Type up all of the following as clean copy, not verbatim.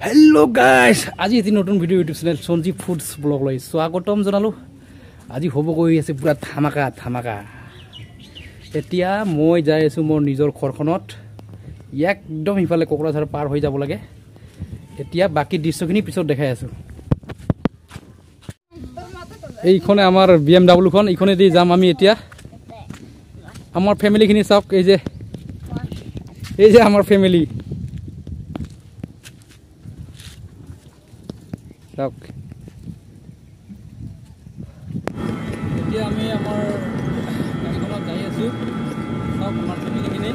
Hello guys आज एटी नतुन video YouTube channel Sanjeev foods blog लै स्वागतम जनालो আজি হ'ব গৈ আছে পুৰা ধামাকা ধামাকা এতিয়া মই যাই আছো মোৰ নিজৰ ঘৰখনত একদম ইফালে কোকৰাঝাৰ পাৰ হৈ যাব লাগে এতিয়া বাকি দৃশ্যখিনি পিছত দেখাই আছো এইখনে আমাৰ BMW খন ইখনে দি যাম আমি এতিয়া আমাৰ ফ্যামিলি খিনি সব এই যে আমাৰ ফ্যামিলি সব এতিয়া আমি আমাৰ গাড়ীখনত যাই আছো সব আমাৰ ফ্যামিলি খিনি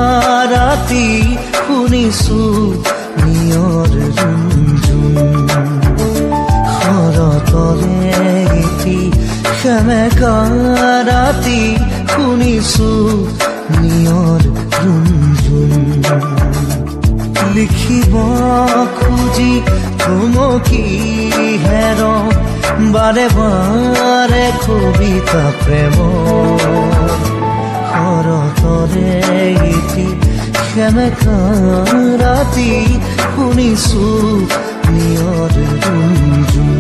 Shamakarati Kunisu Niyor Runjun Kharatoreti Shamakarati Kunisu Niyor Runjun Likhiba khuji Thumoki hero Bare bare kobita premo Kharatoreti Shamakarati Kunisu Niyor Runjun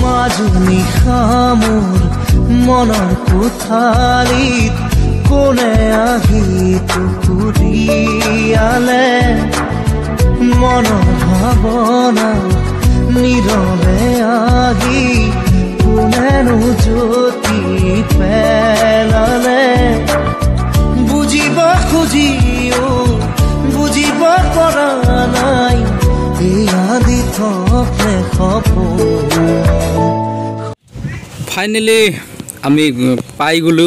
মাজুনি খামুৰ মনৰ কোঠালিত কোনে আহি টুকুৰিয়ালে মনৰ ভাৱনা নীৰৱে আহি কোনেনো জ্যোতি পেলালে বুজিব খুজিও বুজিব পৰা নাই আদি থপনে সপোন ফাইনালি আমি পাই গলো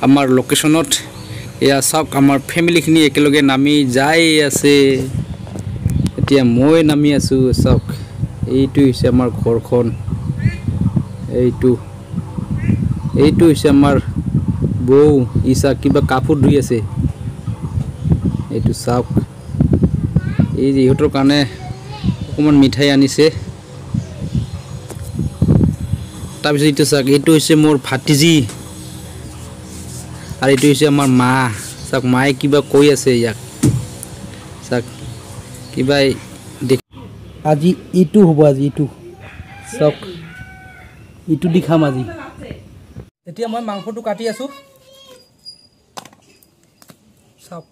আমাৰ লোকেশনত এয়া সব আমাৰ ফ্যামিলি খিনি একেলগে নামি যাই আছে এতিয়া মই নামি আছো সব এইটো হৈছে আমাৰ ঘৰখন এইটো হৈছে আমাৰ বৌ ইসা কিবা কাপোৰ ধুই আছে এইটো সব এই যে ইহঁতৰ কাৰণে অকমান মিঠাই আনিছে তাৰপিছত এইটো চাক এইটো হৈছে মোৰ ভাতিজি আৰু এইটো হৈছে আমাৰ মা চাক মায়ে কিবা কৈ আছে ইয়াক চাক কিবা আজি এইটো হ'ব আজি এইটো চাক এইটো দি খাম আজি এতিয়া মই মাংসটো কাটি আছো চাক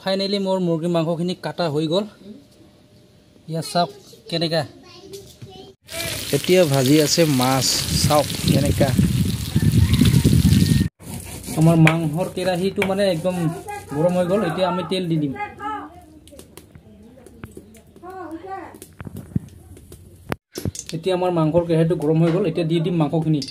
ফাইনেলি মোৰ মুৰ্গী মাংসখিনি কাটা হৈ গ'ল। ইয়াত চাওক কেনেকা এতিয়া ভাজি আছে মাছ, চাওক কেনেকা। আমাৰ মাংসৰ কেৰাহীটো মানে একদম গৰম হৈ গ'ল। এতিয়া আমি তেল দি দিম। এতিয়া আমাৰ মাংসৰ কেৰাহীটো গৰম হৈ গ'ল। এতিয়া দি দিম মাংসখিনি।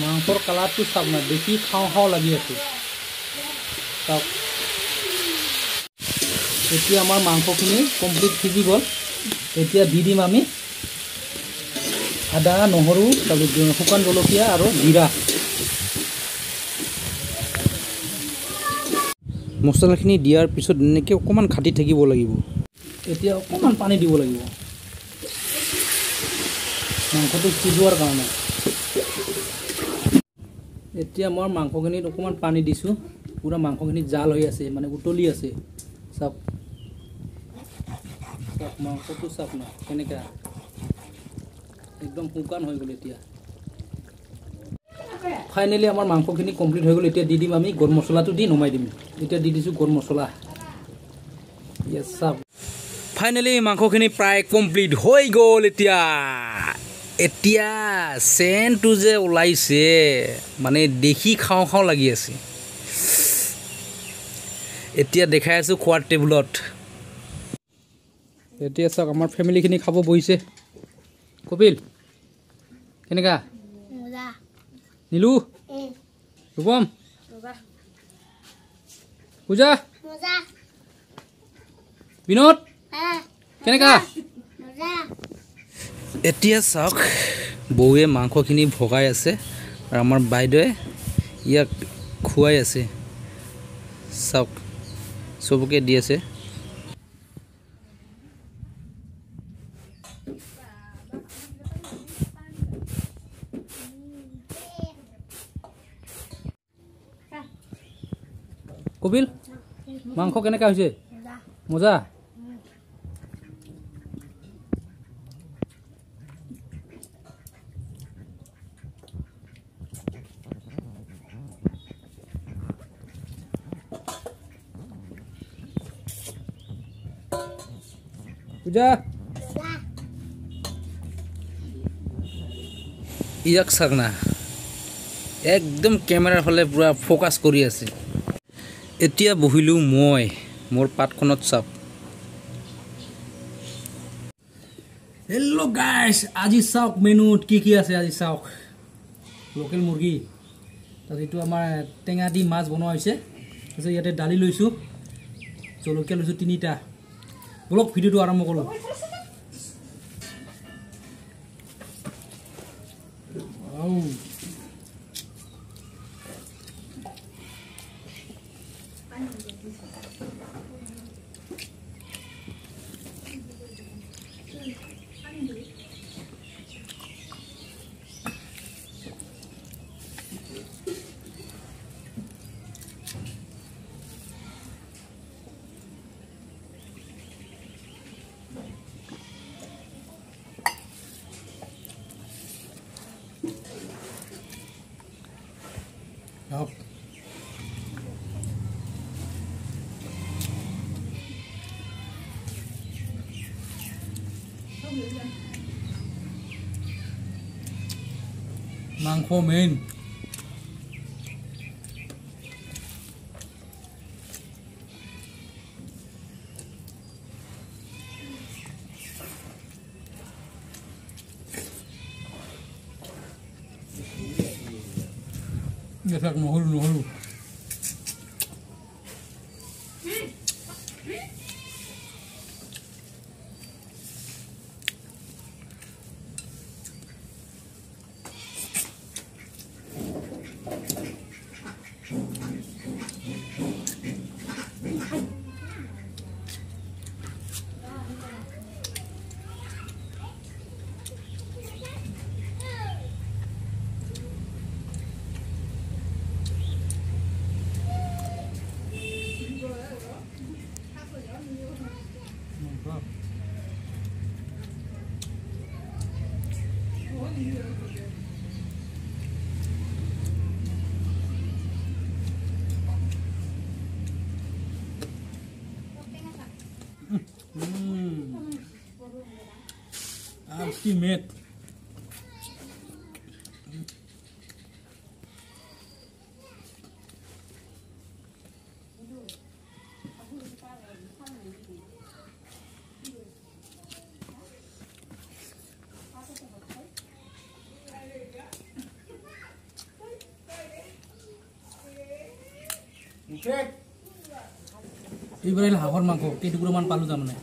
মাংসৰ কালাৰটো চাওক না, দেখি খাওঁ খাওঁ লাগি আছে। চাওক এতিয়া আমাৰ মাংসখিনি কমপ্লিট সিজি গ'ল। এতিয়া দি দিম আমি আদা, নহৰু, শুকান জলকীয়া আৰু জিৰা। মছলাখিনি দিয়াৰ পিছত এনেকৈ অকণমান খাটি থাকিব লাগিব। এতিয়া অকণমান পানী দিব লাগিব মাংসটো সিজোৱাৰ কাৰণে। এতিয়া মই মাংসখিনিত অকণমান পানী দিছোঁ। পুৰা মাংসখিনি জাল হৈ আছে, মানে উতলি আছে। চাওক চাওক মাংসটো চাওক না কেনেকা একদম শুকান হৈ গ'ল। এতিয়া ফাইনেলি আমাৰ মাংসখিনি কমপ্লিট হৈ গ'ল। এতিয়া দি দিম আমি গৰম মছলাটো দি নমাই দিম। এতিয়া দি দিছোঁ গৰম মছলা। ইয়েছ চাওক ফাইনেলি মাংসখিনি প্ৰায় কমপ্লিট হৈ গ'ল। এতিয়া চেণ্টটো যে ওলাইছে, মানে দেখি খাওঁ খাওঁ লাগি আছে। এতিয়া দেখাই আছোঁ খোৱাৰ টেবুলত। এতিয়া চাওক আমাৰ ফেমিলিখিনি খাব বহিছে। কপিল কেনেকা? নীলু, ৰূপম, পূজা, বিনোদ কেনেকা? এতিয়া চাওক বৌৱে মাংসখিনি ভগাই আছে আৰু আমাৰ বাইদেৱে ইয়াক খুৱাই আছে। চাওক চবকে দি আছে। কপিল মাংস কেনেকা হৈছে? মজা। পূজা ইয়াক চাওক না, একদম কেমেৰাৰ ফালে পুৰা ফ'কাছ কৰি আছে। এতিয়া বহিলোঁ মই মোৰ পাতখনত। চাওক হেল্ল' গাইছ, আজি চাওক মেনুত কি কি আছে। আজি চাওক লোকেল মুৰ্গী, তাৰপিছত এইটো আমাৰ টেঙা দি মাছ বনোৱা হৈছে। তাৰপিছত ইয়াতে দালি লৈছোঁ, জলকীয়া লৈছোঁ 3টা। বলক ভিডিঅ'টো আৰম্ভ কৰোঁ। মাংস মেইন। দেখাক নহৰু নহৰু ultimate. এইবাৰ হাঁহৰ মাংস কেইটুকুৰামান পালোঁ তাৰমানে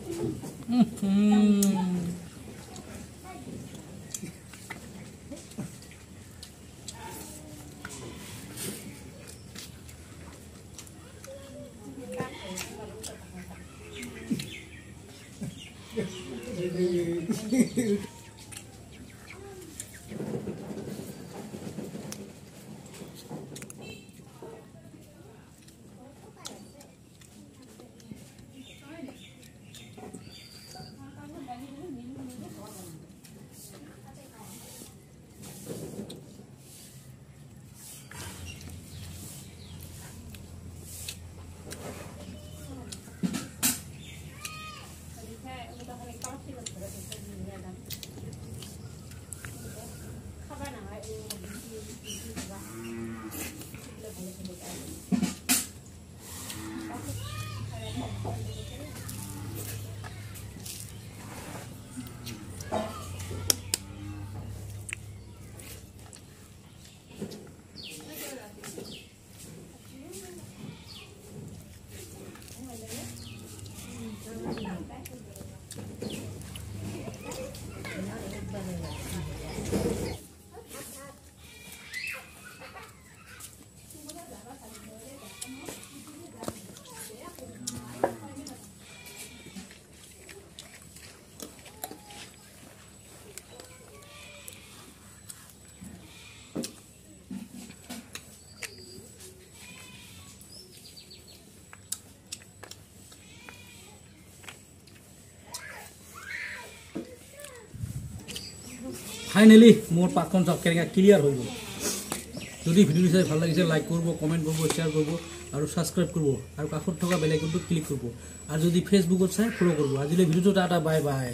ফাইনেলি মোৰ পাকখন চব কেনেকৈ ক্লিয়াৰ হৈ গ'ল যদি ভিডিঅ'টো চাই ভাল লাগিছে লাইক কৰিব কমেণ্ট কৰিব শ্বেয়াৰ কৰিব আৰু ছাবস্ক্ৰাইব কৰিব আৰু কাষত থকা বেল আইকনটো ক্লিক কৰিব আৰু যদি ফেচবুকত চাই ফ'ল' কৰিব আজিলৈ ভিডিঅ'টো টাটা বাই বাই